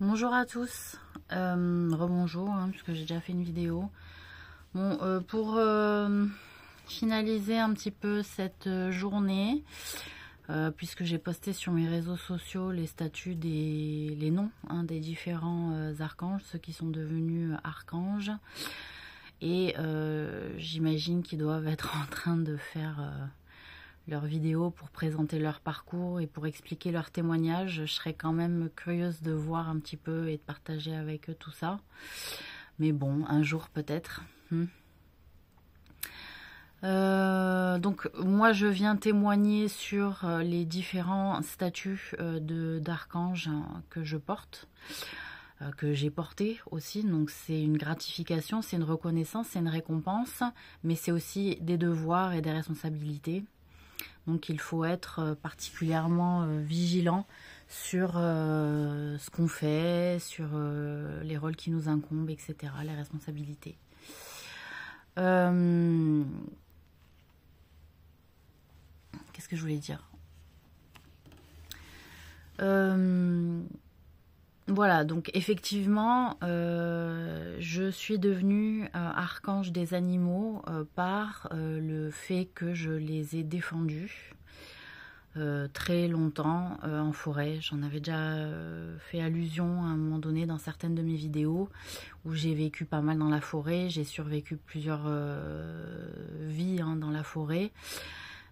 Bonjour à tous, rebonjour, puisque j'ai déjà fait une vidéo. Bon, pour finaliser un petit peu cette journée, puisque j'ai posté sur mes réseaux sociaux les statuts les noms des différents archanges, ceux qui sont devenus archanges. Et j'imagine qu'ils doivent être en train de faire leurs vidéos pour présenter leur parcours et pour expliquer leur témoignage. Je serais quand même curieuse de voir un petit peu et de partager avec eux tout ça. Mais bon, un jour peut-être. Donc moi je viens témoigner sur les différents statuts d'archanges que je porte, que j'ai porté aussi. Donc c'est une gratification, c'est une reconnaissance, c'est une récompense, mais c'est aussi des devoirs et des responsabilités. Donc il faut être particulièrement vigilant sur ce qu'on fait, sur les rôles qui nous incombent, etc., les responsabilités. Qu'est-ce que je voulais dire? Voilà, donc effectivement, je suis devenue archange des animaux par le fait que je les ai défendus très longtemps en forêt. J'en avais déjà fait allusion à un moment donné dans certaines de mes vidéos où j'ai vécu pas mal dans la forêt. J'ai survécu plusieurs vies dans la forêt.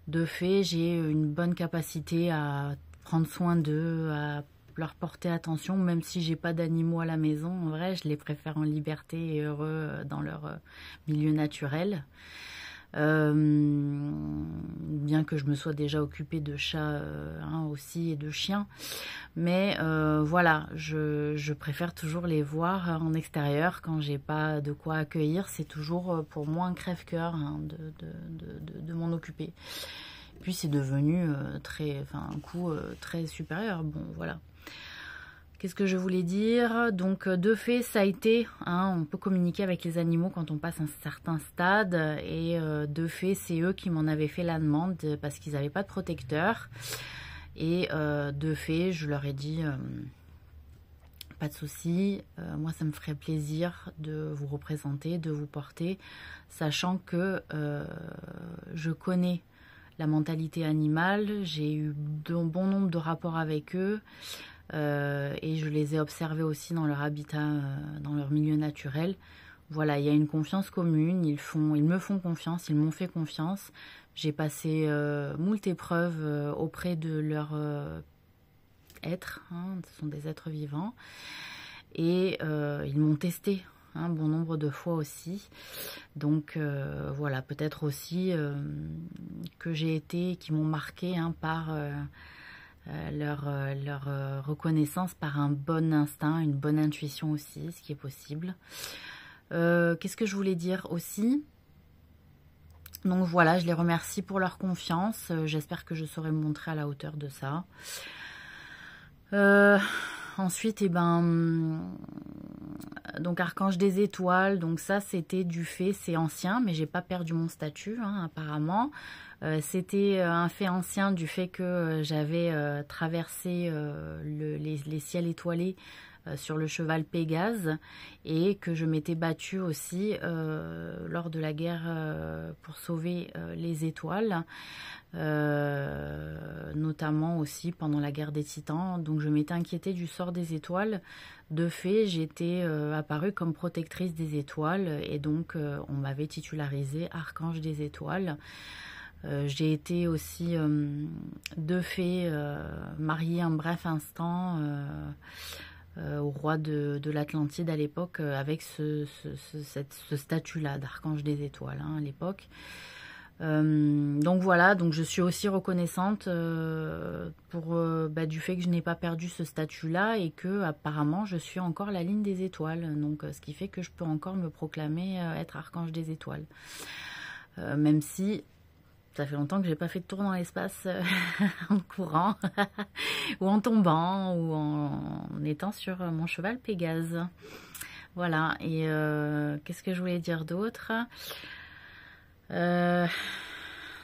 De fait, j'ai une bonne capacité à prendre soin d'eux, à leur porter attention, même si j'ai pas d'animaux à la maison. En vrai, je les préfère en liberté et heureux dans leur milieu naturel. Bien que je me sois déjà occupée de chats aussi et de chiens. Mais voilà, je préfère toujours les voir en extérieur quand j'ai pas de quoi accueillir. C'est toujours pour moi un crève-cœur de m'en occuper. Puis c'est devenu un coût très supérieur. Bon, voilà. Qu'est-ce que je voulais dire? Donc, de fait, ça a été, on peut communiquer avec les animaux quand on passe un certain stade. Et de fait, c'est eux qui m'en avaient fait la demande parce qu'ils n'avaient pas de protecteur. Et de fait, je leur ai dit, pas de souci, moi ça me ferait plaisir de vous représenter, de vous porter, sachant que je connais la mentalité animale, j'ai eu de bon nombre de rapports avec eux et je les ai observés aussi dans leur habitat, dans leur milieu naturel. Voilà, il y a une confiance commune, ils me font confiance, ils m'ont fait confiance. J'ai passé moult épreuves auprès de leur être, ce sont des êtres vivants, et ils m'ont testé un bon nombre de fois aussi. Donc voilà, peut-être aussi que j'ai été, qui m'ont marqué par leur reconnaissance, par un bon instinct, une bonne intuition aussi, ce qui est possible. Qu'est-ce que je voulais dire aussi? Donc voilà, je les remercie pour leur confiance. J'espère que je saurai me montrer à la hauteur de ça. Ensuite, donc Archange des étoiles, donc ça c'était du fait, c'est ancien, mais j'ai pas perdu mon statut apparemment. C'était un fait ancien du fait que j'avais traversé les ciels étoilés sur le cheval Pégase et que je m'étais battue aussi lors de la guerre pour sauver les étoiles. Notamment aussi pendant la guerre des Titans. Donc je m'étais inquiétée du sort des étoiles. De fait, j'étais apparue comme protectrice des étoiles et donc on m'avait titularisée archange des étoiles. J'ai été aussi de fait mariée un bref instant au roi de l'Atlantide à l'époque avec ce statut-là d'archange des étoiles à l'époque. Donc voilà, donc je suis aussi reconnaissante du fait que je n'ai pas perdu ce statut-là et que apparemment je suis encore la ligne des étoiles. Donc ce qui fait que je peux encore me proclamer être archange des étoiles. Même si ça fait longtemps que j'ai pas fait de tour dans l'espace en courant ou en tombant ou en étant sur mon cheval Pégase. Voilà, et qu'est-ce que je voulais dire d'autre?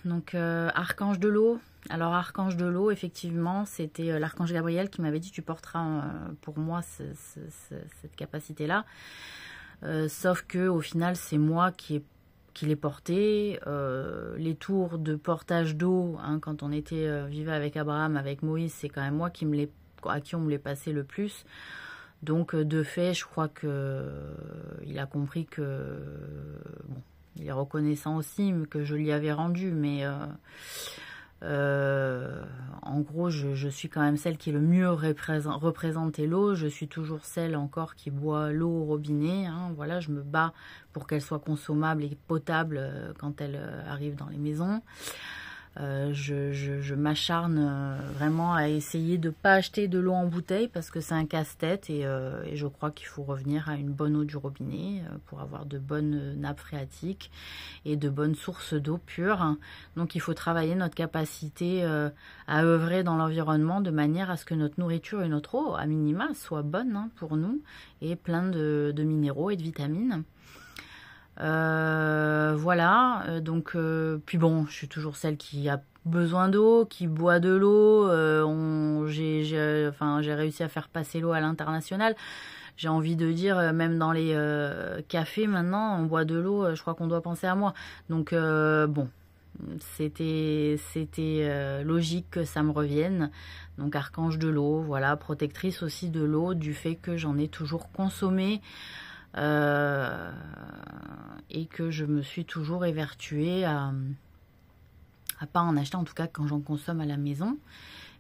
Donc archange de l'eau. Alors archange de l'eau, effectivement, c'était l'archange Gabriel qui m'avait dit tu porteras pour moi cette capacité-là. Sauf que au final, c'est moi qui l'ai porté. Les tours de portage d'eau, hein, quand on vivait avec Abraham, avec Moïse, c'est quand même moi à qui on me les passait le plus. Donc de fait, je crois que il a compris que bon, il est reconnaissant aussi que je lui avais rendu, mais en gros, je suis quand même celle qui est le mieux représentée l'eau. Je suis toujours celle encore qui boit l'eau au robinet. Hein. Voilà, je me bats pour qu'elle soit consommable et potable quand elle arrive dans les maisons. Je m'acharne vraiment à essayer de ne pas acheter de l'eau en bouteille parce que c'est un casse-tête et je crois qu'il faut revenir à une bonne eau du robinet pour avoir de bonnes nappes phréatiques et de bonnes sources d'eau pure. Donc il faut travailler notre capacité à œuvrer dans l'environnement de manière à ce que notre nourriture et notre eau, à minima, soient bonnes pour nous et plein de minéraux et de vitamines. Voilà, donc puis bon, je suis toujours celle qui a besoin d'eau, qui boit de l'eau. J'ai réussi à faire passer l'eau à l'international. J'ai envie de dire, même dans les cafés maintenant, on boit de l'eau. Je crois qu'on doit penser à moi. Donc bon, c'était logique que ça me revienne. Donc archange de l'eau, voilà, protectrice aussi de l'eau, du fait que j'en ai toujours consommé. Et que je me suis toujours évertuée à pas en acheter, en tout cas quand j'en consomme à la maison,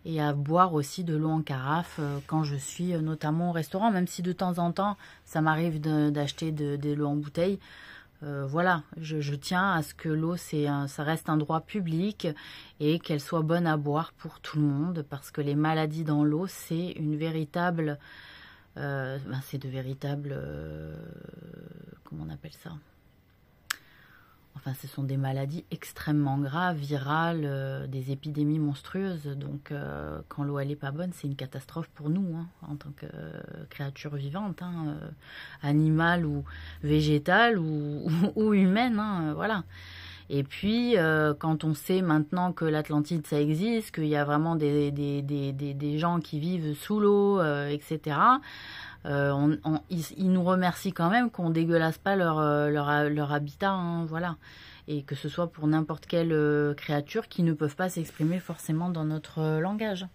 et à boire aussi de l'eau en carafe quand je suis notamment au restaurant, même si de temps en temps ça m'arrive d'acheter de l'eau en bouteille. Voilà, je tiens à ce que l'eau ça reste un droit public et qu'elle soit bonne à boire pour tout le monde, parce que les maladies dans l'eau, c'est une véritable c'est de véritables comment on appelle ça, enfin ce sont des maladies extrêmement graves, virales, des épidémies monstrueuses. Donc quand l'eau elle est pas bonne, c'est une catastrophe pour nous hein, en tant que créature vivante, hein, animale ou végétale ou humaine, hein, voilà. Et puis, quand on sait maintenant que l'Atlantide, ça existe, qu'il y a vraiment des gens qui vivent sous l'eau, etc., ils nous remercient quand même qu'on dégueulasse pas leur habitat, hein, voilà. Et que ce soit pour n'importe quelle créature qui ne peuvent pas s'exprimer forcément dans notre langage.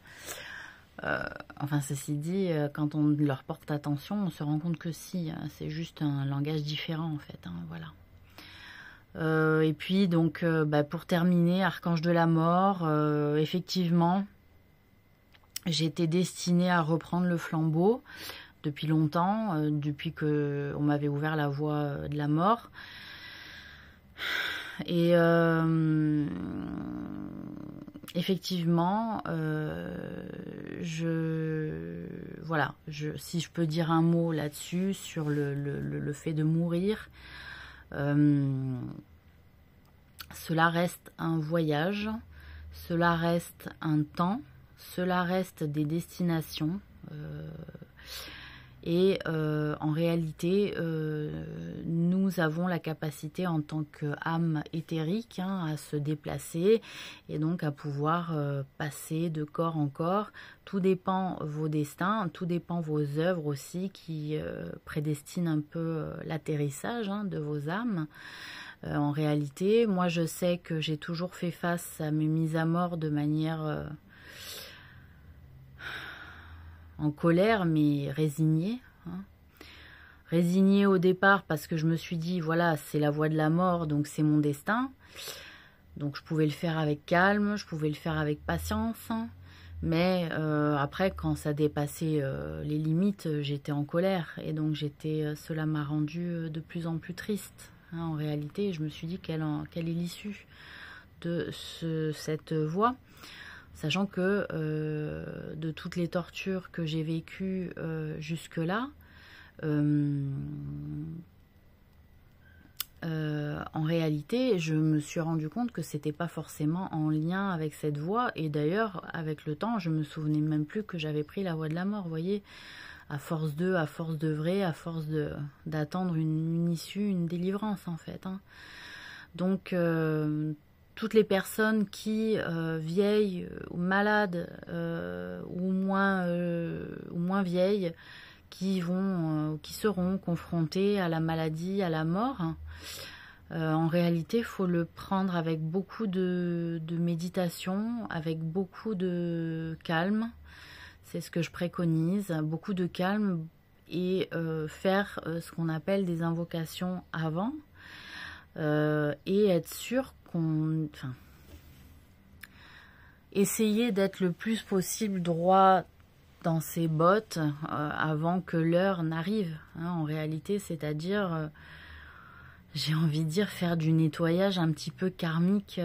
Enfin, ceci dit, quand on leur porte attention, on se rend compte que si, hein, c'est juste un langage différent, en fait, hein, voilà. Et puis donc pour terminer, archange de la mort, effectivement j'étais destinée à reprendre le flambeau depuis longtemps, depuis que on m'avait ouvert la voie de la mort. Et effectivement si je peux dire un mot là-dessus sur le fait de mourir, cela reste un voyage, cela reste un temps, cela reste des destinations. Et en réalité, nous avons la capacité en tant qu'âme éthérique hein, à se déplacer et donc à pouvoir passer de corps en corps. Tout dépend vos destins, tout dépend vos œuvres aussi qui prédestinent un peu l'atterrissage hein, de vos âmes. En réalité, moi je sais que j'ai toujours fait face à mes mises à mort de manière en colère, mais résignée. Hein. Résignée au départ parce que je me suis dit, voilà, c'est la voie de la mort, donc c'est mon destin. Donc je pouvais le faire avec calme, je pouvais le faire avec patience. Hein. Mais après, quand ça dépassait les limites, j'étais en colère. Et donc cela m'a rendue de plus en plus triste. Hein, en réalité, je me suis dit quelle est l'issue de cette voie. Sachant que de toutes les tortures que j'ai vécues jusque-là, en réalité, je me suis rendu compte que c'était pas forcément en lien avec cette voie. Et d'ailleurs, avec le temps, je me souvenais même plus que j'avais pris la voie de la mort. Vous voyez, à force d'œuvrer, à force d'attendre une issue, une délivrance en fait. Hein. Donc toutes les personnes qui vieilles ou malades ou moins vieilles qui seront confrontées à la maladie, à la mort. En réalité, il faut le prendre avec beaucoup de méditation, avec beaucoup de calme. C'est ce que je préconise, beaucoup de calme et faire ce qu'on appelle des invocations avant et être sûr essayer d'être le plus possible droit dans ses bottes avant que l'heure n'arrive. En réalité, c'est-à-dire, j'ai envie de dire, faire du nettoyage un petit peu karmique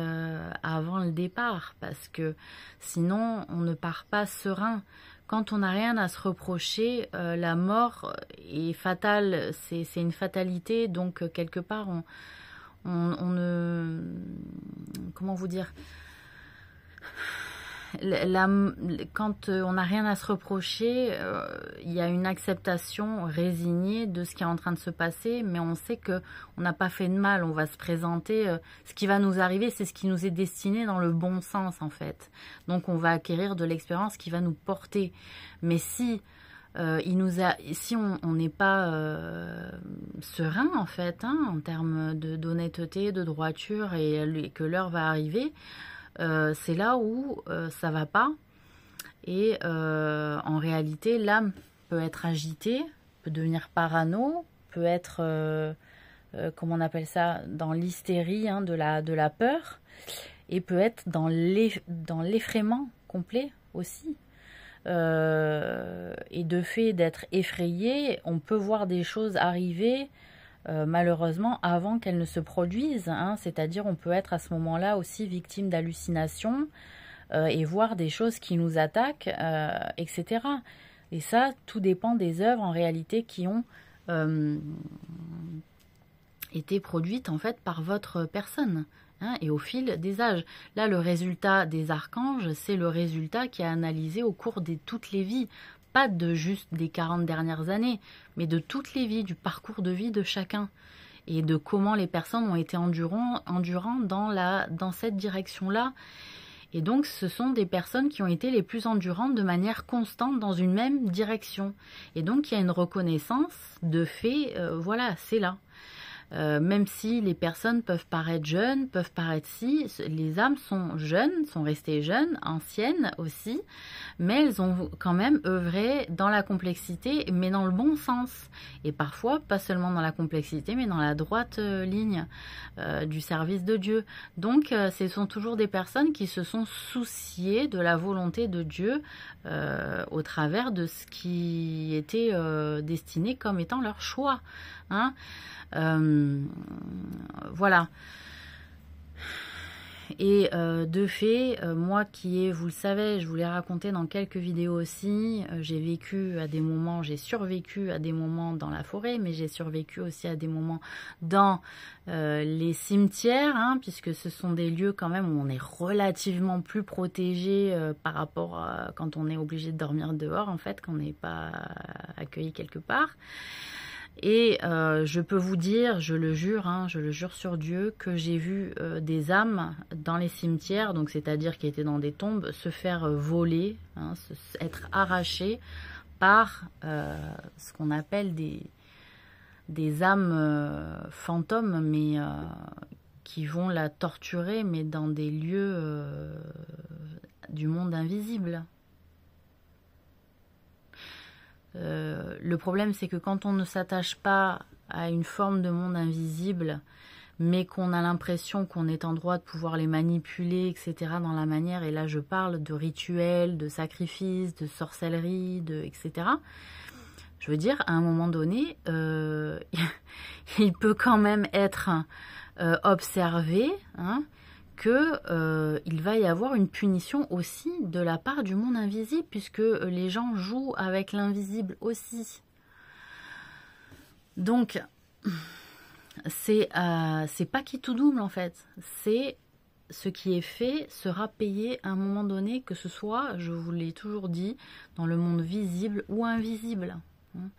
avant le départ, parce que sinon, on ne part pas serein. Quand on n'a rien à se reprocher, la mort est fatale, c'est une fatalité, donc quelque part, on ne... Comment vous dire ? Quand on n'a rien à se reprocher, il y a une acceptation résignée de ce qui est en train de se passer, mais on sait que on n'a pas fait de mal, on va se présenter, ce qui va nous arriver, c'est ce qui nous est destiné dans le bon sens en fait. Donc on va acquérir de l'expérience qui va nous porter. Mais si on n'est pas serein en fait, en termes d'honnêteté, de droiture et que l'heure va arriver, c'est là où ça va pas et en réalité l'âme peut être agitée, peut devenir parano, peut être comment on appelle ça, dans l'hystérie de la peur et peut être dans l'effraiement complet aussi. Et de fait d'être effrayé, on peut voir des choses arriver malheureusement avant qu'elles ne se produisent, c'est-à-dire on peut être à ce moment-là aussi victime d'hallucinations et voir des choses qui nous attaquent, etc. Et ça, tout dépend des œuvres en réalité qui ont été produites en fait par votre personne. Et au fil des âges. Là, le résultat des archanges, c'est le résultat qui est analysé au cours de toutes les vies. Pas de juste des 40 dernières années, mais de toutes les vies, du parcours de vie de chacun. Et de comment les personnes ont été endurant dans cette direction-là. Et donc, ce sont des personnes qui ont été les plus endurantes de manière constante dans une même direction. Et donc, il y a une reconnaissance de fait, voilà, c'est là. Même si les personnes peuvent paraître jeunes, peuvent paraître les âmes sont jeunes, sont restées jeunes, anciennes aussi, mais elles ont quand même œuvré dans la complexité, mais dans le bon sens. Et parfois, pas seulement dans la complexité, mais dans la droite ligne du service de Dieu. Donc, ce sont toujours des personnes qui se sont souciées de la volonté de Dieu au travers de ce qui était destiné comme étant leur choix. Voilà. Et de fait, moi qui vous le savez, je vous l'ai raconté dans quelques vidéos aussi, j'ai vécu à des moments, j'ai survécu à des moments dans la forêt, mais j'ai survécu aussi à des moments dans les cimetières, puisque ce sont des lieux quand même où on est relativement plus protégé par rapport à quand on est obligé de dormir dehors, en fait, qu'on n'est pas accueilli quelque part. Et je peux vous dire, je le jure sur Dieu, que j'ai vu des âmes dans les cimetières, donc c'est-à-dire qui étaient dans des tombes, se faire voler, être arrachées par ce qu'on appelle des âmes fantômes, mais qui vont la torturer, mais dans des lieux du monde invisible. Le problème, c'est que quand on ne s'attache pas à une forme de monde invisible, mais qu'on a l'impression qu'on est en droit de pouvoir les manipuler, etc., dans la manière, et là je parle de rituels, de sacrifices, de sorcellerie, etc., je veux dire, à un moment donné, il peut quand même être observé, qu'il va y avoir une punition aussi de la part du monde invisible, puisque les gens jouent avec l'invisible aussi. Donc, c'est pas qui tout double en fait. C'est ce qui est fait sera payé à un moment donné, que ce soit, je vous l'ai toujours dit, dans le monde visible ou invisible. hein,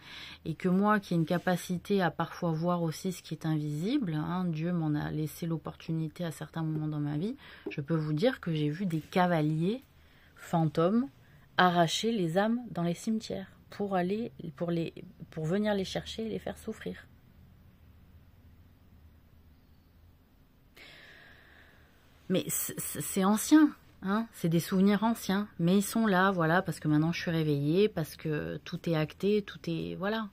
et que moi qui ai une capacité à parfois voir aussi ce qui est invisible, hein, Dieu m'en a laissé l'opportunité à certains moments dans ma vie, je peux vous dire que j'ai vu des cavaliers fantômes arracher les âmes dans les cimetières pour venir les chercher et les faire souffrir. Mais c'est ancien, hein, c'est des souvenirs anciens, mais ils sont là, voilà, parce que maintenant je suis réveillée, parce que tout est acté, tout est, voilà.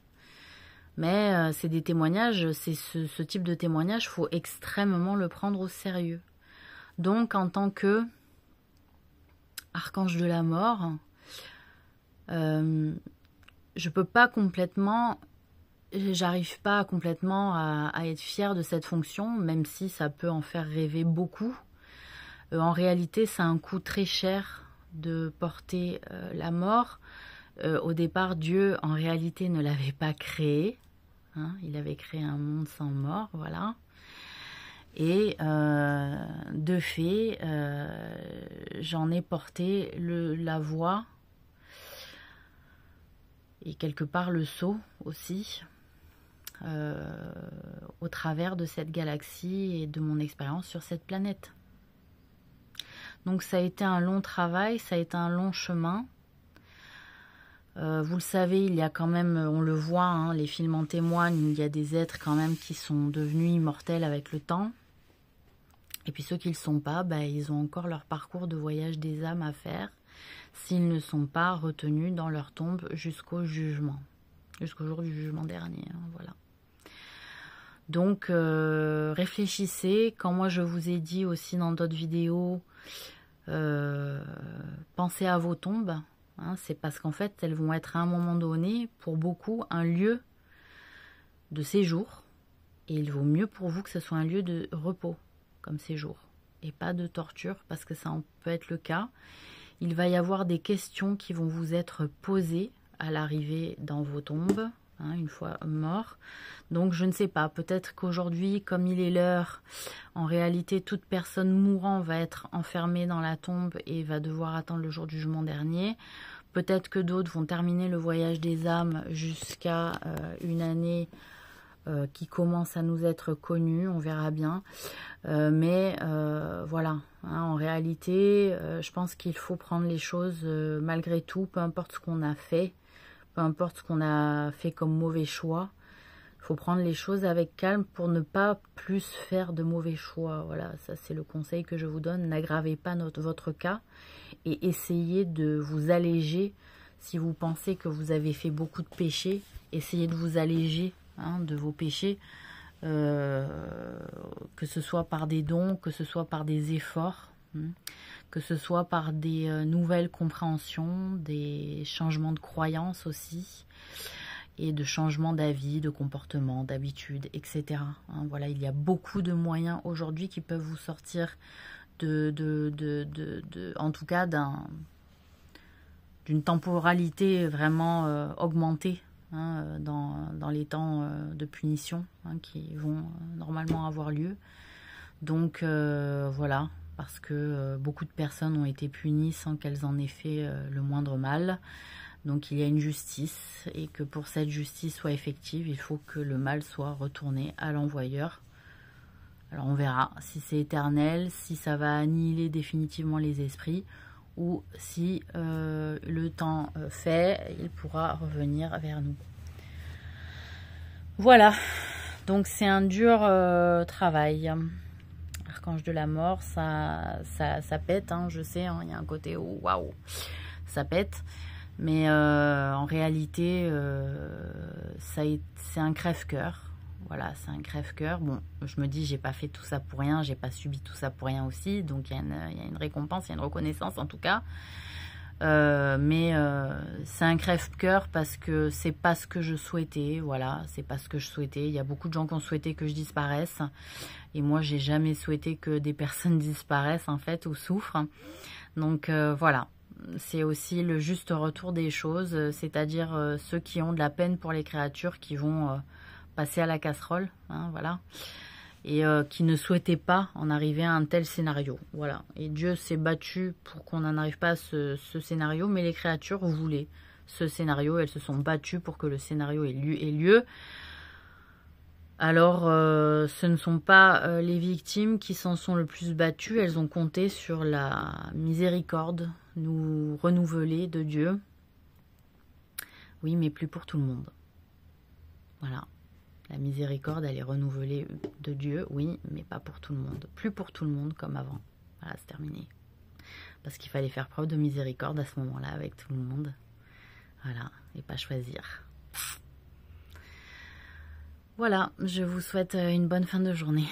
Mais c'est des témoignages, c'est ce type de témoignage, il faut extrêmement le prendre au sérieux. Donc en tant que archange de la mort, je peux pas complètement, j'arrive pas complètement à être fière de cette fonction, même si ça peut en faire rêver beaucoup. En réalité, c'est un coût très cher de porter la mort. Au départ, Dieu, en réalité, ne l'avait pas créé. Hein, il avait créé un monde sans mort, voilà. Et de fait, j'en ai porté la voix et quelque part le sceau aussi, au travers de cette galaxie et de mon expérience sur cette planète. Donc ça a été un long travail, ça a été un long chemin. Vous le savez, il y a quand même, on le voit, hein, les films en témoignent, il y a des êtres quand même qui sont devenus immortels avec le temps. Et puis ceux qui ne le sont pas, bah, ils ont encore leur parcours de voyage des âmes à faire s'ils ne sont pas retenus dans leur tombe jusqu'au jugement, jusqu'au jour du jugement dernier, hein, voilà. Donc réfléchissez, quand moi je vous ai dit aussi dans d'autres vidéos, pensez à vos tombes, hein, c'est parce qu'en fait elles vont être à un moment donné pour beaucoup un lieu de séjour et il vaut mieux pour vous que ce soit un lieu de repos comme séjour et pas de torture parce que ça en peut être le cas. Il va y avoir des questions qui vont vous être posées à l'arrivée dans vos tombes, hein, une fois mort. Donc je ne sais pas, peut-être qu'aujourd'hui, comme il est l'heure, en réalité toute personne mourant va être enfermée dans la tombe et va devoir attendre le jour du jugement dernier. Peut-être que d'autres vont terminer le voyage des âmes jusqu'à une année qui commence à nous être connue, on verra bien. Mais voilà, hein, en réalité, je pense qu'il faut prendre les choses malgré tout, peu importe ce qu'on a fait, peu importe ce qu'on a fait comme mauvais choix. Il faut prendre les choses avec calme pour ne pas plus faire de mauvais choix. Voilà, ça c'est le conseil que je vous donne. N'aggravez pas votre cas et essayez de vous alléger. Si vous pensez que vous avez fait beaucoup de péchés, essayez de vous alléger, hein, de vos péchés, que ce soit par des dons, que ce soit par des efforts, hein, que ce soit par des nouvelles compréhensions, des changements de croyances aussi, et de changements d'avis, de comportement, d'habitude, etc. Hein, voilà, il y a beaucoup de moyens aujourd'hui qui peuvent vous sortir en tout cas d'une temporalité vraiment augmentée, hein, dans les temps de punition, hein, qui vont normalement avoir lieu. Donc voilà, parce que beaucoup de personnes ont été punies sans qu'elles en aient fait le moindre mal. Donc il y a une justice et que pour cette justice soit effective, il faut que le mal soit retourné à l'envoyeur. Alors on verra si c'est éternel, si ça va annihiler définitivement les esprits ou si le temps fait, il pourra revenir vers nous. Voilà, donc c'est un dur travail. Archange de la mort, ça pète, hein, je sais, hein, il y a un côté oh, waouh, ça pète. Mais en réalité, c'est un crève-cœur. Voilà, c'est un crève-cœur. Bon, je me dis, j'ai pas fait tout ça pour rien, j'ai pas subi tout ça pour rien aussi. Donc, il y a une récompense, il y a une reconnaissance en tout cas. Mais c'est un crève-cœur parce que c'est pas ce que je souhaitais. Voilà, c'est pas ce que je souhaitais. Il y a beaucoup de gens qui ont souhaité que je disparaisse. Et moi, j'ai jamais souhaité que des personnes disparaissent en fait ou souffrent. Donc, voilà. C'est aussi le juste retour des choses, c'est-à-dire ceux qui ont de la peine pour les créatures qui vont passer à la casserole, hein, voilà, et qui ne souhaitaient pas en arriver à un tel scénario, voilà. Et Dieu s'est battu pour qu'on n'en arrive pas à ce scénario, mais les créatures voulaient ce scénario. Elles se sont battues pour que le scénario ait lieu. Alors, ce ne sont pas les victimes qui s'en sont le plus battues. Elles ont compté sur la miséricorde nous renouvelée de Dieu. Oui, mais plus pour tout le monde. Voilà. La miséricorde, elle est renouvelée de Dieu, oui, mais pas pour tout le monde. Plus pour tout le monde comme avant. Voilà, c'est terminé. Parce qu'il fallait faire preuve de miséricorde à ce moment-là avec tout le monde. Voilà, et pas choisir. Voilà, je vous souhaite une bonne fin de journée.